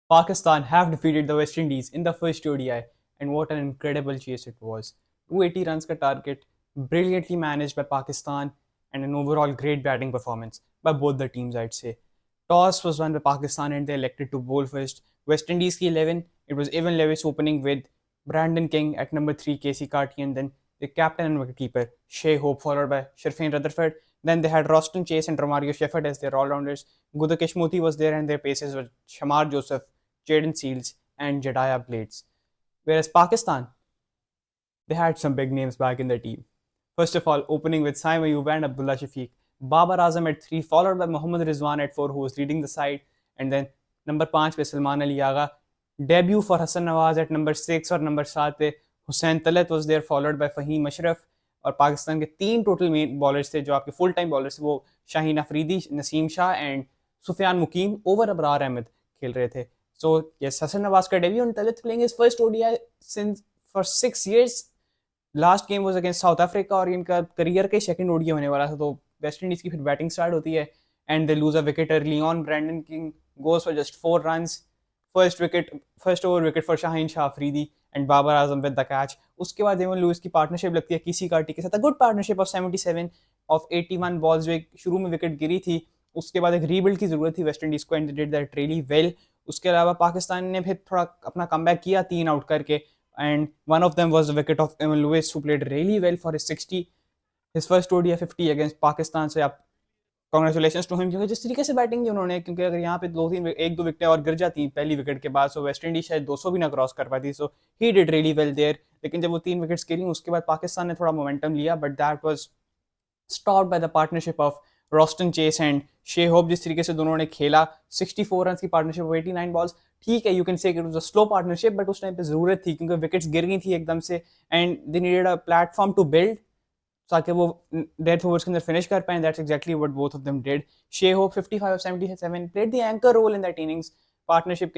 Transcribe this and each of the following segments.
Pakistan have defeated the West Indies in the first ODI, and what an incredible chase it was. 280 runs ka target, brilliantly managed by Pakistan, and an overall great batting performance by both the teams, I'd say. Toss was won by Pakistan and they elected to bowl first. West Indies ki 11, it was Evan Lewis opening with Brandon King at number 3, Casey Carty, and then the captain and wicketkeeper, Shea Hope, followed by Sharfin Rutherford. Then they had Roston Chase and Romario Shepherd as their all-rounders. Gudakesh Moti was there and their paces were Shamar Joseph, Jaden Seals, and Jediah Blades. Whereas Pakistan, they had some big names back in the team. First of all, opening with Saim Ayub and Abdullah Shafiq, Babar Azam at 3, followed by Mohammad Rizwan at 4, who was leading the side, and then number 5 पे Salman Ali Agha. Debut for Hassan Nawaz at number 6 और number 7 पे Hussain Talat was there, followed by Fahim Ashraf. और पाकिस्तान के 3 total main bowlers थे जो आपके full time bowlers थे, वो शाहीन अफरीदी, नसीम शाह एंड सुफियान मुकीम ओवर अबरार अहमद खेल रहे थे. So yes, Hassan Nawaz का debut and Talat playing his first ODI since for 6 years. Last game was against south Africa और इनका करियर का सेकंड ओडीआई होने वाला था. तो वेस्ट इंडीज की फिर बैटिंग स्टार्ट होती है and they lose a wicket early on. Brandon King goes for just 4 runs. First over wicket for Shaheen Shah Afridi and Babar Azam with the catch. उसके बाद एवन लुइस की पार्टनरशिप लगती है किसी कार्टी के साथ, a good partnership of 77 of 81 balls. जो एक शुरू में विकेट गिरी थी, उसके बाद एक रीबिल्ड की जरूरत थी वेस्ट इंडीज को and they did that really well. उसके अलावा पाकिस्तान ने फिर थोड़ा अपना कमबैक किया 3 आउट करके, and one of them was the wicket of Evan Lewis, who played really well for his 60, his first ODI 50 against Pakistan. So yeah, congratulations to him, क्योंकि जिस तरीके से बैटिंग की उन्होंने, क्योंकि अगर यहाँ पे एक दो विकेटें और गिर जाती पहली विकेट के बाद, सो वेस्ट इंडीज शायद 200 भी ना क्रॉस कर पाती. So he did really well there. लेकिन जब वो 3 विकेट्स गिरी उसके बाद पाकिस्तान ने थोड़ा मोमेंटम लिया, but that was stopped by the partnership of Roston Chase and शे होप. जिस तरीके से दोनों ने खेला, 64 रन की पार्टनरशिप, 89 बॉल्स. ठीक है, you can say it was a slow partnership, but उस टाइम पे जरूरत थी क्योंकि विकेट्स गिर गई थी एकदम से and they needed a platform to build ताकि वो डेथ ओवर्स के अंदर फिनिश कर पाए. That's exactly what both of them did. Shai Hope 55 of 77 played the anchor role in that innings. Partnership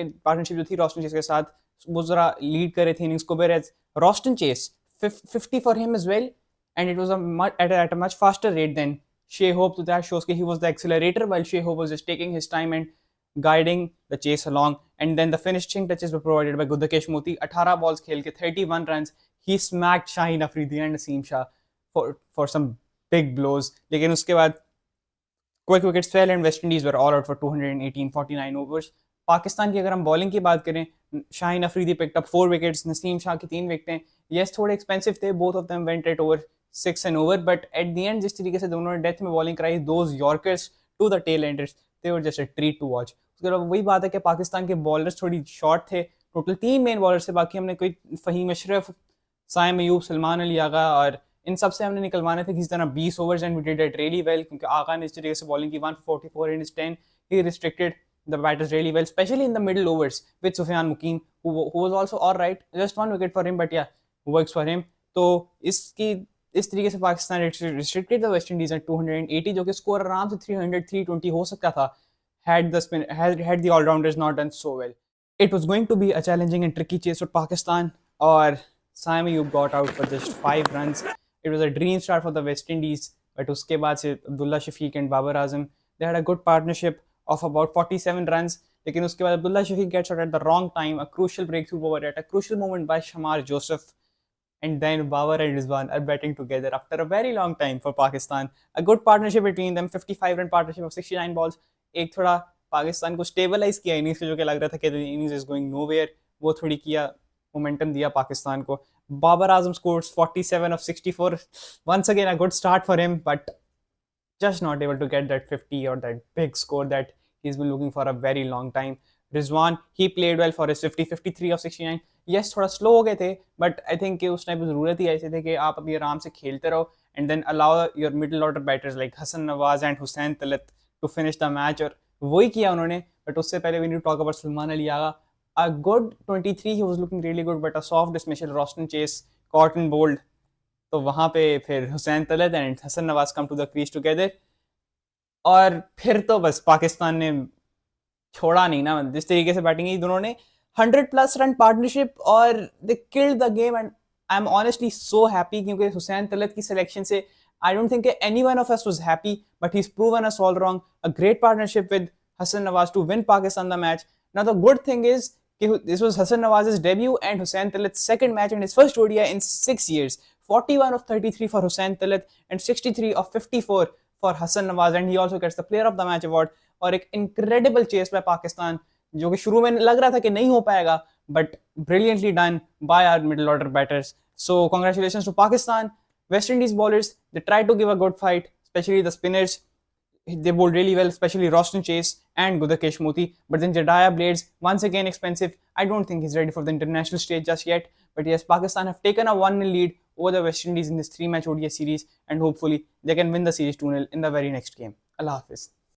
जो थी रॉस्टन चेस के साथ, वो जरा लीड कर रहे थे इनिंग्स को. Whereas Roston Chase 50 for him as well and it was at a much faster rate than Shea Hope. So that shows that he was the accelerator while Shea Hope was just taking his time and guiding the chase along. And then the finishing touches were provided by Gudakesh Moti. 18 balls खेल के 31 runs. He smacked Shaheen Afridi and Naseem Shah for some big blows. लेकिन उसके बाद quick wickets fell and West Indies were all out for 218 49 overs. Pakistan की अगर हम bowling की बात करें, Shaheen Afridi picked up 4 wickets, Naseem Shah की 3 विकेटें. यस, थोड़े एक्सपेंसिव थे, both of them went at over 6 and over, but at the end जिस तरीके से दोनों ने डेथ में बॉलिंग कराई, those yorkers to the tail enders, they were just a treat to watch. उसके अलावा वही बात है कि पाकिस्तान के बॉलर्स थोड़ी शॉर्ट थे. टोटल 3 मेन बॉलर से, बाकी हमने कोई फ़हीम अशरफ, साइम अयूब, सलमान अली आगा और इन सब से हमने निकलवाने थे किसी तरह 20 overs and we did it really well. क्योंकि आगा ने इस तरीके से बॉलिंग की 144 in 10. He restricted the batters really well, especially in the middle overs with Sufyan Mukim, who was also all right. Just 1 wicket for him, but yeah, works for him. तो इस तरीके से Pakistan restricted the West Indies at 280, जो कि score आराम से 300 320 हो सकता था had the all-rounders not done so well. It was going to be a challenging and tricky chase for Pakistan, और Saim Ayub got out for just 5 runs. It was a dream start for the West Indies, but उसके बाद से Abdullah Shafiq and Babar Azam, they had a good partnership of about 47 runs. लेकिन उसके बाद Abdullah Shafiq gets out at the wrong time, a crucial breakthrough over at a crucial moment by Shamar Joseph, and then Babar and Rizwan are batting together after a very long time for Pakistan. A good partnership between them, 55 run partnership of 69 balls. एक थोड़ा पाकिस्तान को stabilise किया innings, जो कि लग रहा था कि इनिंग्स इज गोइंग नोवेयर, वो थोड़ी किया, मोमेंटम दिया पाकिस्तान को. Babar Azam scores 47 of 64. Once again, a good start for him, but just not able to get that 50 or that big score that he's been looking for a very long time. Rizwan, he played well for his 50, 53 of 69. Yes, थोड़ा slow हो गए थे, but I think उस time पर ज़रूरत ही ऐसे थे कि आप अभी आराम से खेलते रहो and then allow your middle order batters like Hasan Nawaz and Hussain Talat to finish the match. और वही किया उन्होंने. बट उससे पहले we need to talk about Salman Ali Agha. A good 23, he was looking really good, but a soft dismissal, Roston Chase, caught and bowled. तो वहाँ पे फिर Hussain Talat and Hasan Nawaz come to the crease together. और फिर तो बस पाकिस्तान ने छोड़ा नहीं ना. जिस तरीके से बैटिंग की दोनों ने, 100+ रन पार्टनरशिप, और they killed the game. And I am honestly so happy, क्योंकि हुसैन तलत की सिलेक्शन से I don't think any one of us was happy, but he is proven us all wrong. A great partnership with Hassan Nawaz to win Pakistan the match. Now the good thing is this was Hassan Nawaz's debut and Hussain Talit's second match in his first ODI in 6 years. 41 of 33 for Hussain Talit and 63 of 54 for Hassan Nawaz, and he also gets the Player of the Match award. और एक incredible chase by Pakistan जो कि शुरू में लग रहा था कि नहीं हो पाएगा, but brilliantly done by our middle order batters. So congratulations to Pakistan. West Indies bowlers, they tried to give a good fight, especially the spinners. They bowled really well, especially Roston Chase and Gudakesh Moti. But then Jediah Blades, once again expensive. I don't think he's ready for the international stage just yet. But yes, Pakistan have taken a 1-0 lead over the West Indies in this 3-match ODI series, and hopefully they can win the series 2-0 in the very next game. Allah Hafiz.